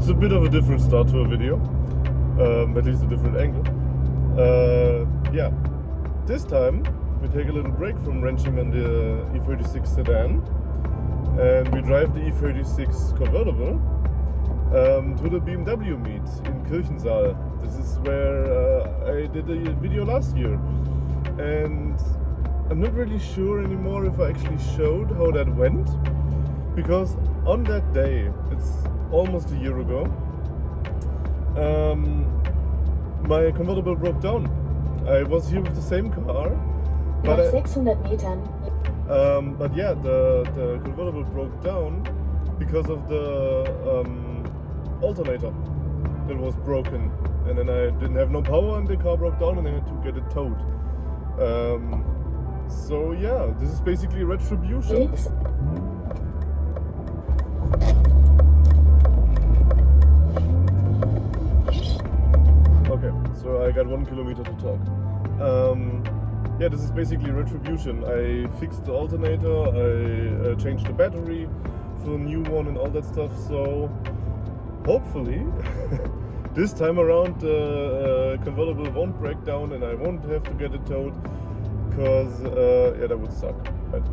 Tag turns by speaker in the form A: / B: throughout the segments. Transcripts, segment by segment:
A: It's a bit of a different start to a video, at least a different angle. Yeah, this time we take a little break from wrenching on the E36 sedan and we drive the E36 convertible to the BMW Meet in Kirchensaal. This is where I did a video last year, and I'm not really sure anymore if I actually showed how that went, because on that day, it's almost a year ago, my convertible broke down. I was here with the same car,
B: but 600 Metern.
A: But yeah, the convertible broke down because of the alternator that was broken, and then I didn't have no power and the car broke down and I had to get it towed. So yeah, this is basically retribution. Okay, so I got 1 kilometer to talk. Yeah, this is basically retribution. I fixed the alternator, I changed the battery for a new one and all that stuff, so hopefully this time around the convertible won't break down and I won't have to get it towed, because yeah, that would suck. Right.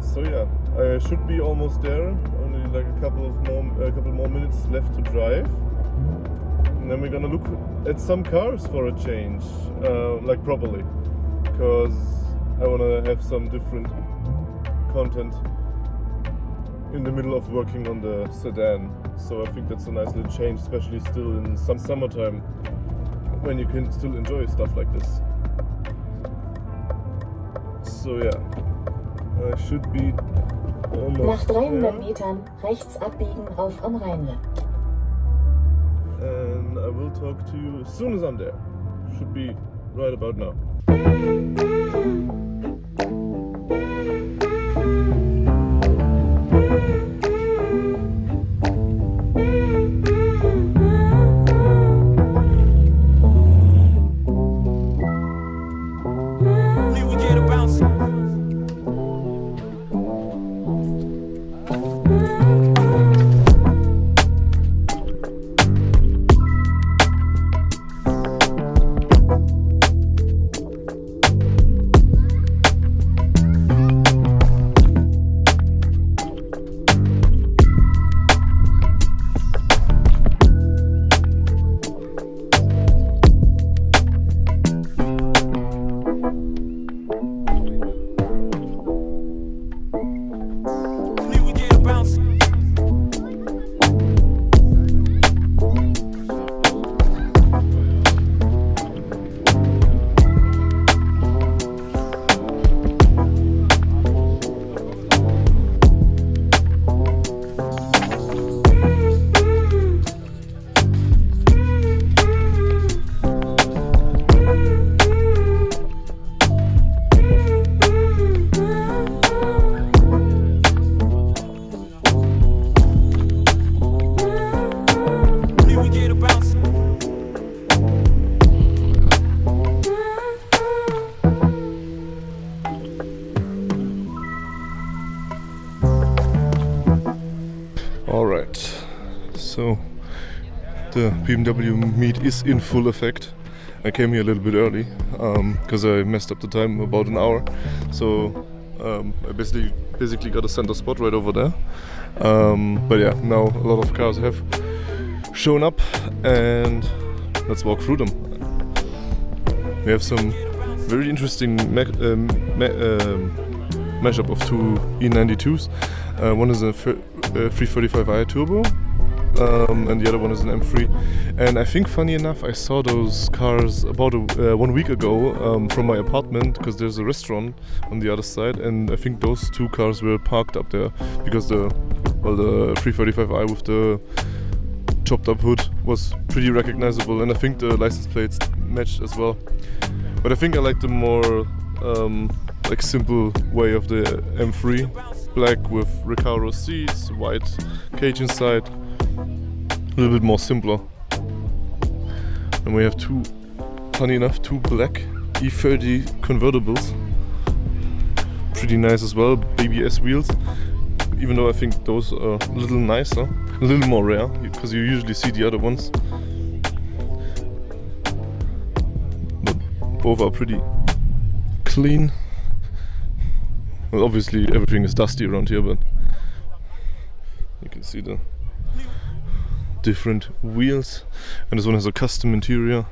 A: So yeah, I should be almost there. Only like a couple more minutes left to drive, and then we're gonna look at some cars for a change, like properly, because I wanna have some different content in the middle of working on the sedan. So I think that's a nice little change, especially still in some summertime when you can still enjoy stuff like this. So yeah, I should be almost
B: Nach 300
A: there.
B: Metern rechts abbiegen auf am Rheinle.
A: And I will talk to you as soon as I'm there. Should be right about now. Alright, so the BMW Meet is in full effect. I came here a little bit early because I messed up the time about an hour. So I basically got a center spot right over there. But yeah, now a lot of cars have shown up and let's walk through them. We have some very interesting mashup of two E92s. One is a 335i turbo, and the other one is an M3. And I think, funny enough, I saw those cars about 1 week ago from my apartment, because there's a restaurant on the other side, and I think those two cars were parked up there because the 335i with the chopped up hood was pretty recognizable, and I think the license plates matched as well. But I think I like the more like simple way of the M3, black with Recaro seats, white cage inside, a little bit more simpler. And we have two, funny enough, two black E30 convertibles, pretty nice as well, baby S wheels. even though I think those are a little nicer, a little more rare, because you usually see the other ones. But both are pretty clean. Well, obviously everything is dusty around here, but you can see the different wheels, and this one has a custom interior.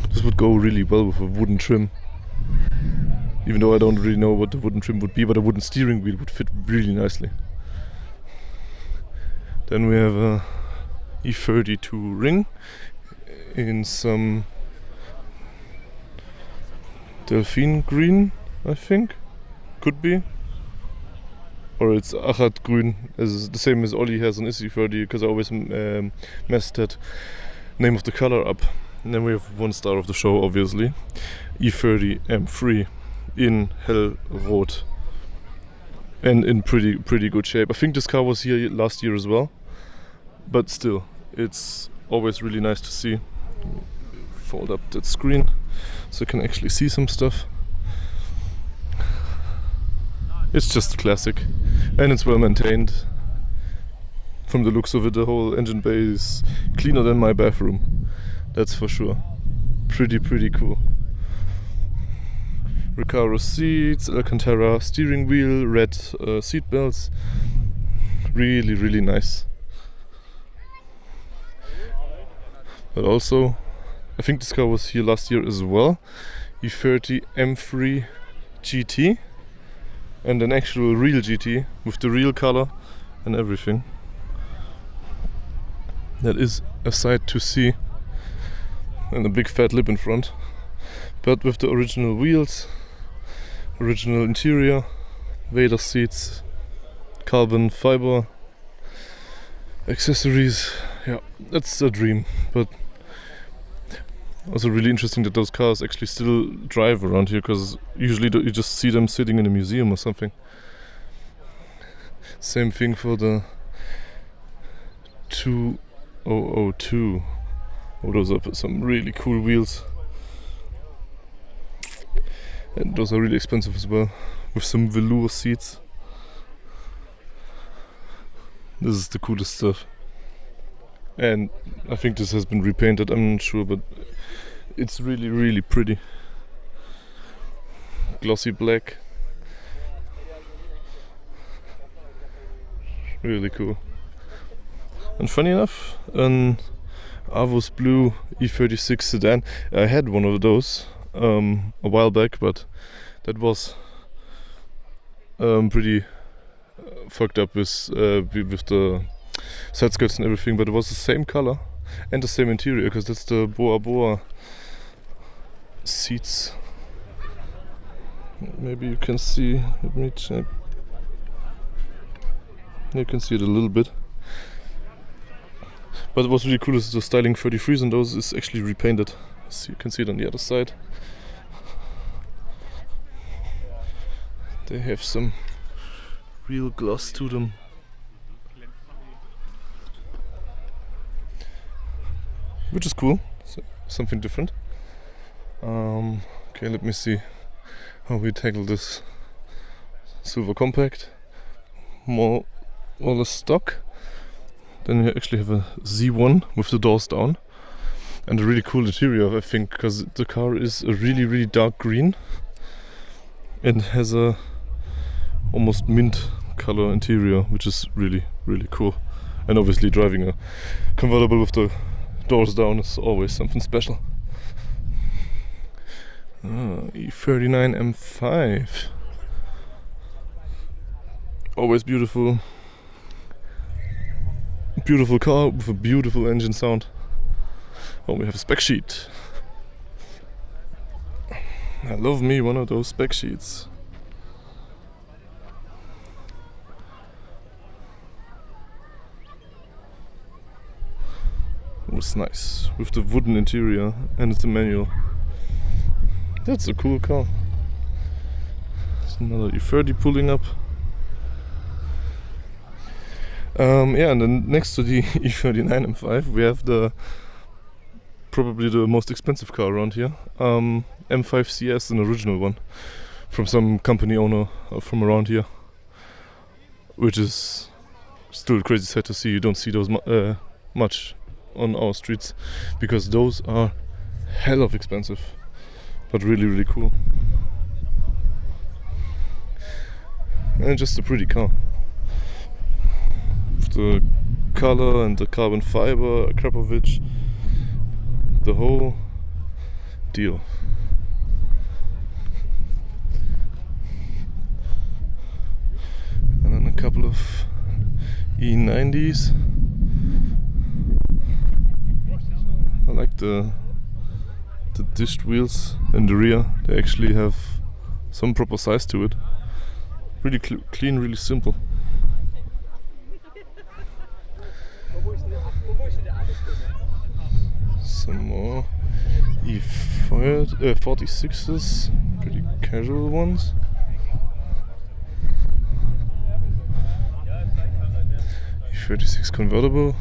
A: This would go really well with a wooden trim, even though I don't really know what the wooden trim would be, but a wooden steering wheel would fit really nicely. Then we have a E32 ring in some Delphine green, I think, could be. Or it's Achat Grün, as the same as Ollie has on his E30, because I always messed that name of the color up. And then we have one star of the show, obviously, E30 M3 in hellrot and in pretty good shape. I think this car was here last year as well, but still, it's always really nice to see. Fold up that screen so you can actually see some stuff. It's just classic, and it's well maintained. From the looks of it, the whole engine bay is cleaner than my bathroom, that's for sure. Pretty cool. Recaro seats, Alcantara steering wheel, red seat belts. Really nice. But also, I think this car was here last year as well. E30 M3 GT. And an actual real GT with the real color and everything. That is a sight to see. And a big fat lip in front. But with the original wheels, original interior, Vader seats, carbon fiber, accessories. Yeah, that's a dream. But also really interesting that those cars actually still drive around here, because usually you just see them sitting in a museum or something. Same thing for the 2002. Oh, those are some really cool wheels. And those are really expensive as well, with some velour seats. This is the coolest stuff. And I think this has been repainted, I'm not sure, but it's really pretty. Glossy black. Really cool. And funny enough, an Avos Blue E36 sedan. I had one of those a while back, but that was pretty fucked up with the side skirts and everything, but it was the same color and the same interior, because that's the Boa seats. Maybe you can see, let me check. You can see it a little bit. But what's really cool is the styling 33s on those is actually repainted. So you can see it on the other side. They have some real gloss to them. Which is cool, so something different. Okay, let me see how we tackle this silver compact. More or less stock. Then we actually have a Z1 with the doors down. And a really cool interior, I think, because the car is a really dark green. And has a almost mint color interior, which is really cool. And obviously driving a convertible with the doors down is always something special. E39 M5. Always beautiful. Beautiful car with a beautiful engine sound. Oh, we have a spec sheet. I love me one of those spec sheets. It was nice with the wooden interior, and it's a manual. That's a cool car. There's another E30 pulling up. Yeah, and then next to the E39 M5 we have probably the most expensive car around here. M5 CS, an original one from some company owner from around here. which is still crazy sad to see. You don't see those much on our streets, because those are hell of expensive, but really cool. And just a pretty car. The color and the carbon fiber, Krapovic, the whole deal. And then a couple of E90s. I like the dished wheels in the rear. They actually have some proper size to it. Really clean, really simple. Some more E46s, pretty casual ones. E36 convertible.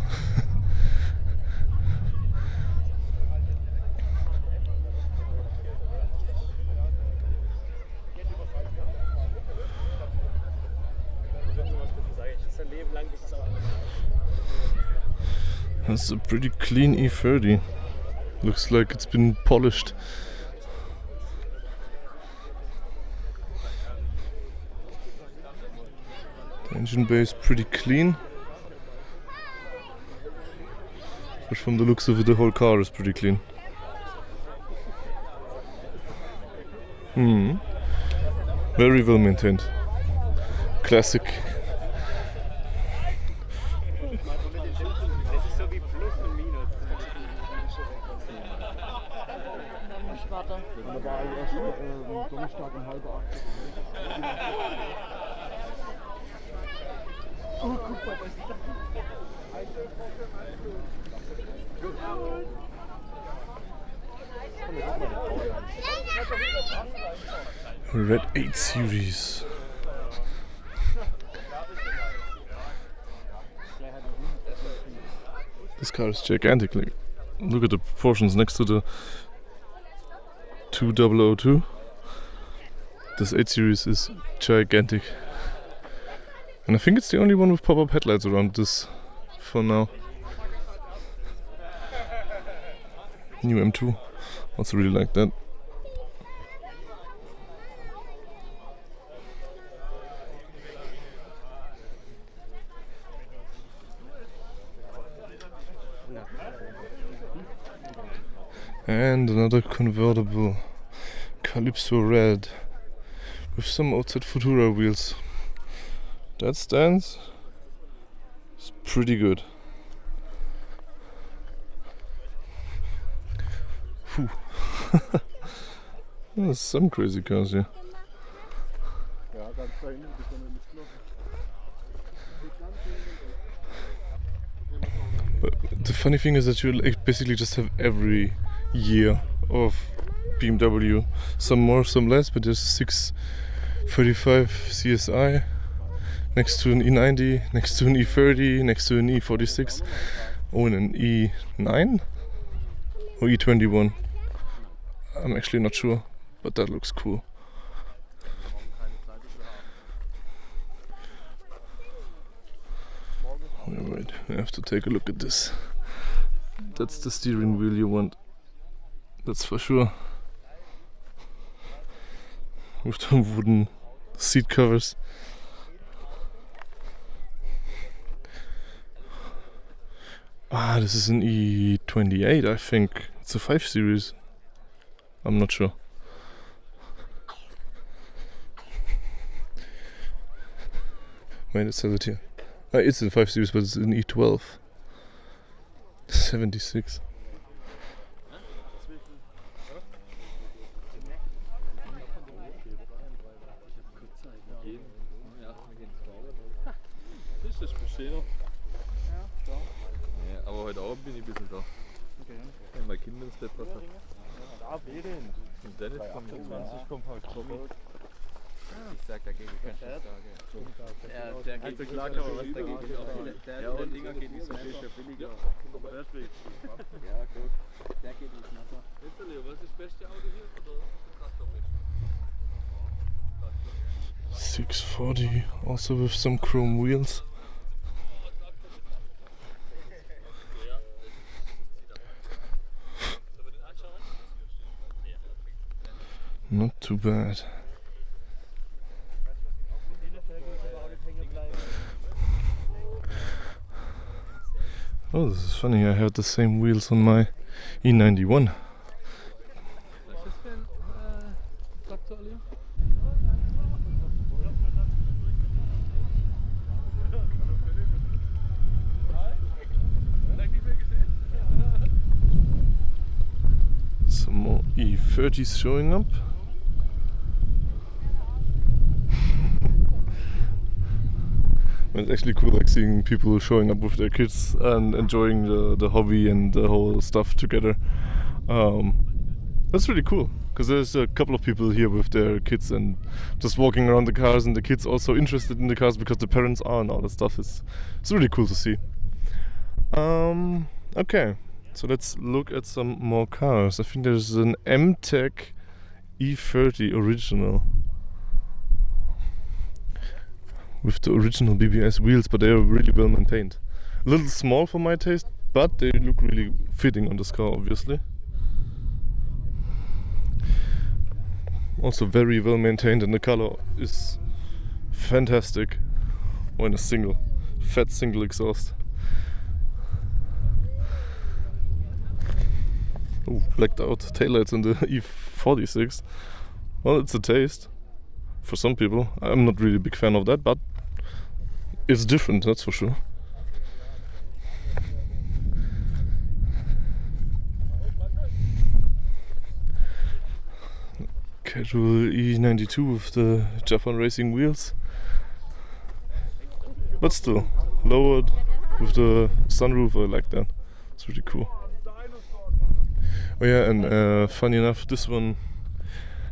A: That's a pretty clean E30. Looks like it's been polished. The engine bay is pretty clean. But from the looks of it, the whole car is pretty clean. Very well maintained. Classic. Red 8 Series. This car is gigantic. Like, look at the proportions next to the 2002. This 8 Series is gigantic. And I think it's the only one with pop-up headlights around this for now. New M2. Also really like that. And another convertible Calypso Red with some outside Futura wheels. That stance is pretty good. Phew. There's some crazy cars here. But the funny thing is that you basically just have every year of BMW, some more, some less, but there's a 635 CSI next to an E90, next to an E30, next to an E46, and an E9 or E21. I'm actually not sure, but that looks cool. Alright, we have to take a look at this. That's the steering wheel you want. That's for sure. With the wooden seat covers. Ah, this is an E28, I think. It's a 5 Series. I'm not sure. Wait, it says it here. It's a 5 Series, but it's an E12. 76.
C: Ja, aber heute Abend bin ich ein bisschen da. Wenn mein Kind ins Bett passt. Und Dennis kommt 20, kommt halt Tommy.
D: Ich sag dagegen keine Frage. Ja, der geht nicht klar, aber was dagegen ist. Der Dinger geht nicht so viel billiger. Ja, gut. Der geht nicht nachher.
C: Was ist das beste Auto hier? Oder Traktor?
A: 640, also with some chrome wheels. Not too bad. Oh, this is funny, I have the same wheels on my E91. Some more E30s showing up. It's actually cool, like seeing people showing up with their kids and enjoying the hobby and the whole stuff together. That's really cool, because there's a couple of people here with their kids and just walking around the cars, and the kids also interested in the cars because the parents are, and all that stuff. It's really cool to see. Okay, so let's look at some more cars. I think there's an M-Tech E30 original with the original BBS wheels, but they are really well maintained. A little small for my taste, but they look really fitting on this car, obviously. Also very well maintained, and the color is fantastic. Or in a fat single exhaust. Oh, blacked out taillights on the E46. Well, it's a taste for some people. I'm not really a big fan of that, but it's different, that's for sure. Casual E92 with the Japan racing wheels, but still lowered with the sunroof. I like that. It's really cool. Oh yeah, and funny enough, this one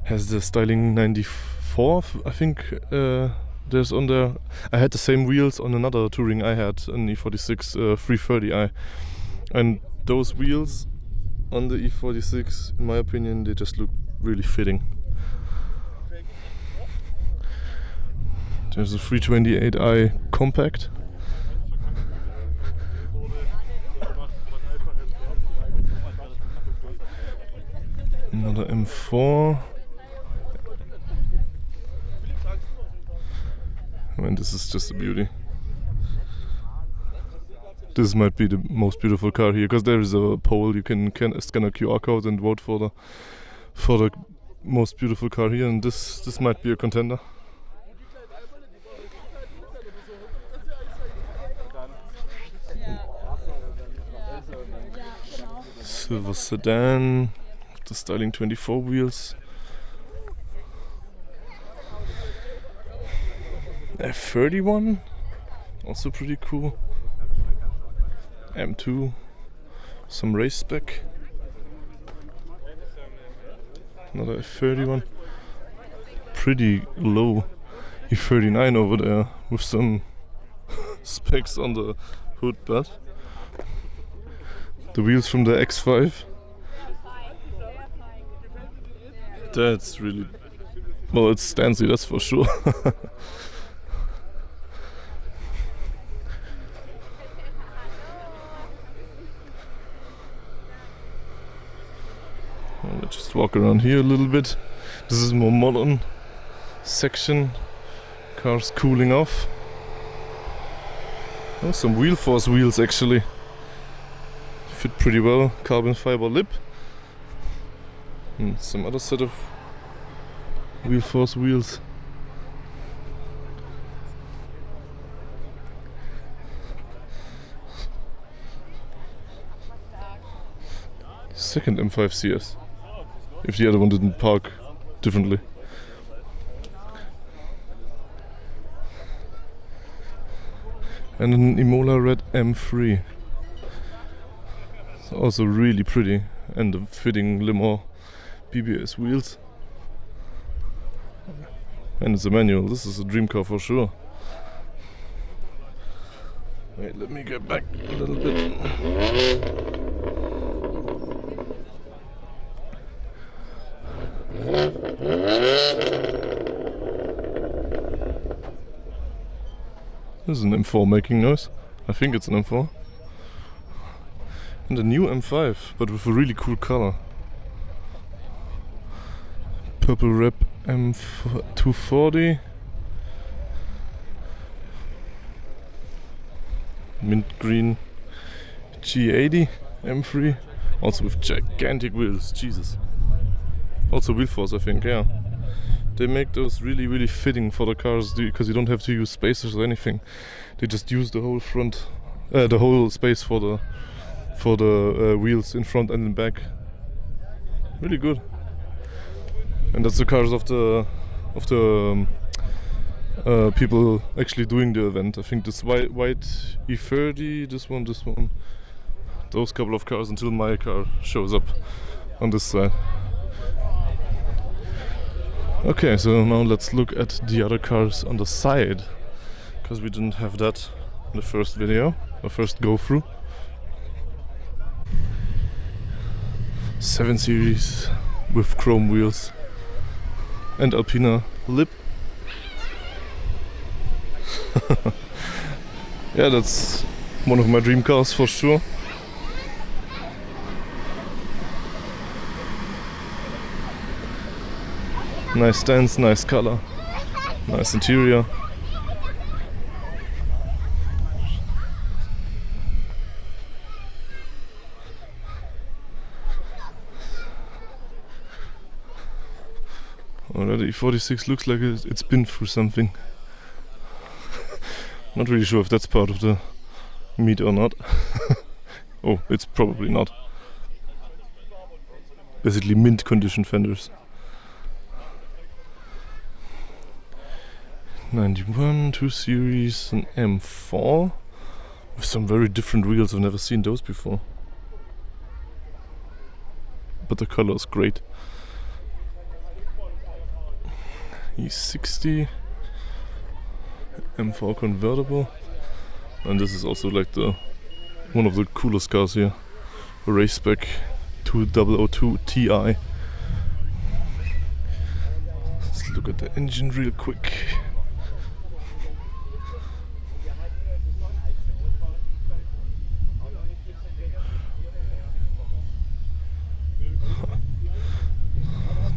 A: has the styling 94. I think there's on there. I had the same wheels on another touring I had, an E46 330i, and those wheels on the E46, in my opinion, they just look really fitting. There's a 328i compact. Another M4. I mean, this is just a beauty. This might be the most beautiful car here, because there is a poll. You can scan a QR code and vote for the most beautiful car here, and this might be a contender. Silver sedan with the styling 24 wheels. F31, also pretty cool. M2, some race spec. Another F31. Pretty low E39 over there with some specs on the hood, but the wheels from the X5. That's really, well, it's Stanley, that's for sure. Let's just walk around here a little bit. This is a more modern section. Cars cooling off. Oh, some wheel force wheels actually. Fit pretty well. Carbon fiber lip. And some other set of wheel force wheels. Second M5 CS. If the other one didn't park differently. And an Imola Red M3. It's also really pretty, and the fitting limo BBS wheels. And it's a manual. This is a dream car for sure. Wait, let me get back a little bit. This is an M4 making noise. I think it's an M4. And a new M5, but with a really cool color. Purple wrap M240. Mint green G80 M3. Also with gigantic wheels, Jesus. Also wheel force, I think, yeah. They make those really fitting for the cars because you don't have to use spacers or anything. They just use the whole front, the whole space for the wheels in front and in back. Really good. And that's the cars of the people actually doing the event. I think this white E30, this one. Those couple of cars until my car shows up on this side. Okay, so now let's look at the other cars on the side, because we didn't have that in the first video, the first go through. 7 Series with chrome wheels and Alpina lip. Yeah, that's one of my dream cars for sure. Nice stance, nice color, nice interior. Already 46 looks like it's been through something. Not really sure if that's part of the Meet or not. Oh, it's probably not. Basically mint condition fenders. 91, 2 Series, an M4 with some very different wheels. I've never seen those before. But the color is great. E60, M4 convertible, and this is also like one of the coolest cars here. A race spec 2002 Ti. Let's look at the engine real quick.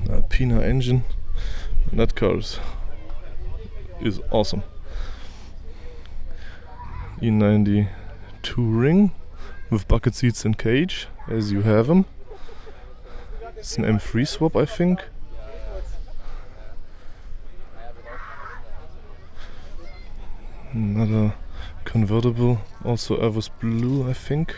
A: Alpina engine. And that car is awesome. E92 ring with bucket seats and cage, as you have them. It's an M3 swap, I think. Another convertible, also Avos blue, I think.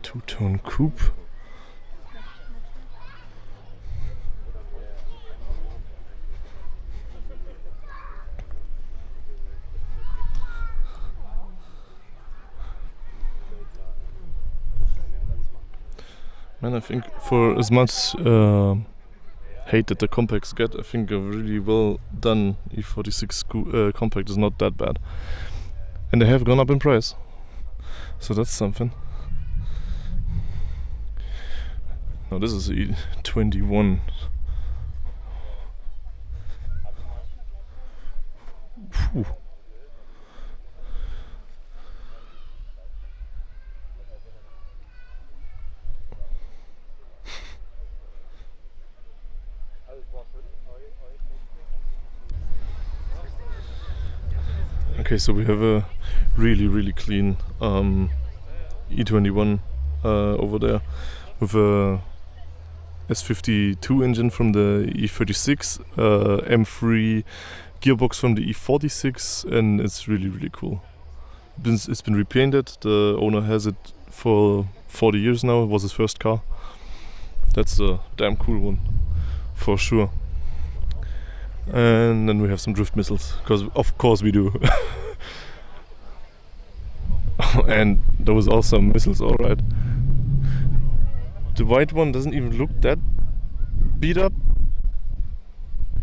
A: Two-tone coupe. Man, I think for as much hate that the compacts get, I think a really well done E46 compact is not that bad. And they have gone up in price. So that's something. Now this is E21. Phew. Okay, so we have a really clean E21 over there with a S52 engine from the E36, M3 gearbox from the E46, and it's really cool. It's been repainted. The owner has it for 40 years now. It was his first car. That's a damn cool one, for sure. And then we have some drift missiles, because of course we do. And those are some missiles, alright. The white one doesn't even look that beat up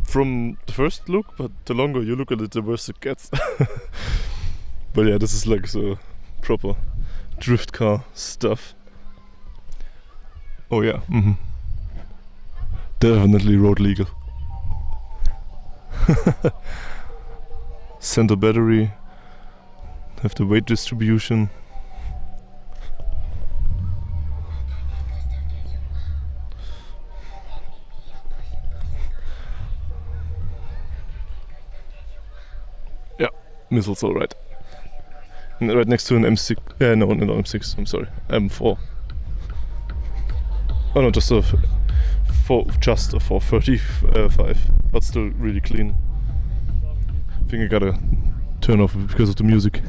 A: from the first look, but the longer you look at it, the worse it gets. But yeah, this is like so proper drift car stuff. Oh yeah, definitely road legal. Center battery, have the weight distribution. Yeah, missiles alright. Right next to an M6, no, M6, I'm sorry, M4. Oh no, just a 435, but still really clean. I think I gotta turn off because of the music.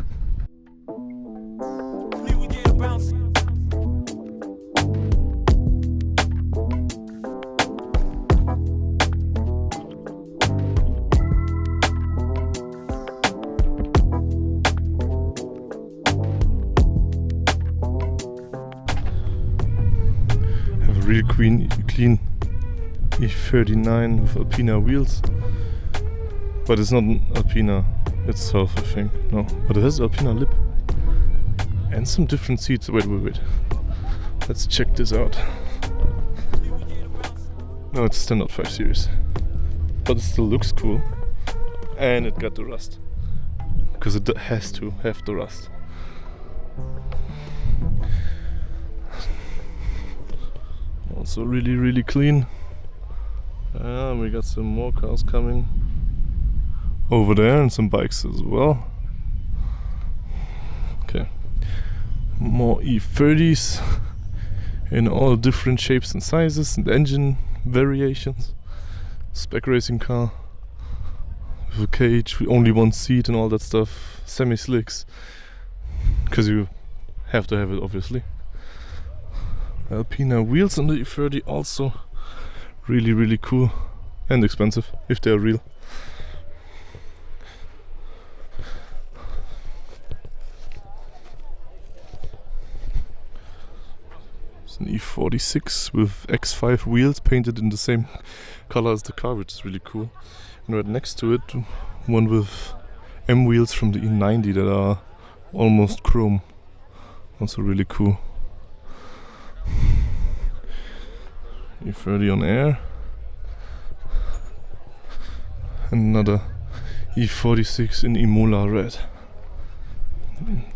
A: Have a really clean E39 with Alpina wheels. But it's not an Alpina itself, I think. No, but it has Alpina lip. And some different seats. Wait. Let's check this out. No, it's standard 5 Series. But it still looks cool. And it got the rust. Because it has to have the rust. Also really clean. We got some more cars coming over there and some bikes as well. Okay, more E30s in all different shapes and sizes and engine variations. Spec racing car with a cage, only one seat and all that stuff. Semi-slicks, because you have to have it obviously. Alpina wheels on the E30 also really cool and expensive if they're real. It's an E46 with X5 wheels painted in the same color as the car, which is really cool. And right next to it, one with M wheels from the E90 that are almost chrome. Also really cool. E30 on air. Another E46 in Imola red.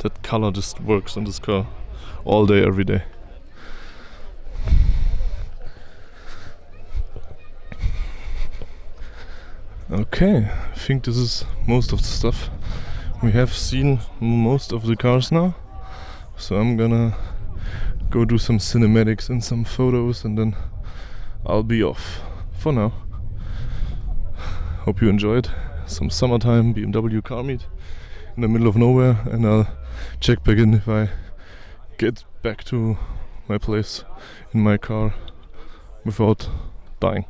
A: That color just works on this car all day, every day. Okay, I think this is most of the stuff. We have seen most of the cars now. So I'm gonna go do some cinematics and some photos and then I'll be off for now. Hope you enjoyed some summertime BMW car meet in the middle of nowhere, and I'll check back in if I get back to my place in my car without dying.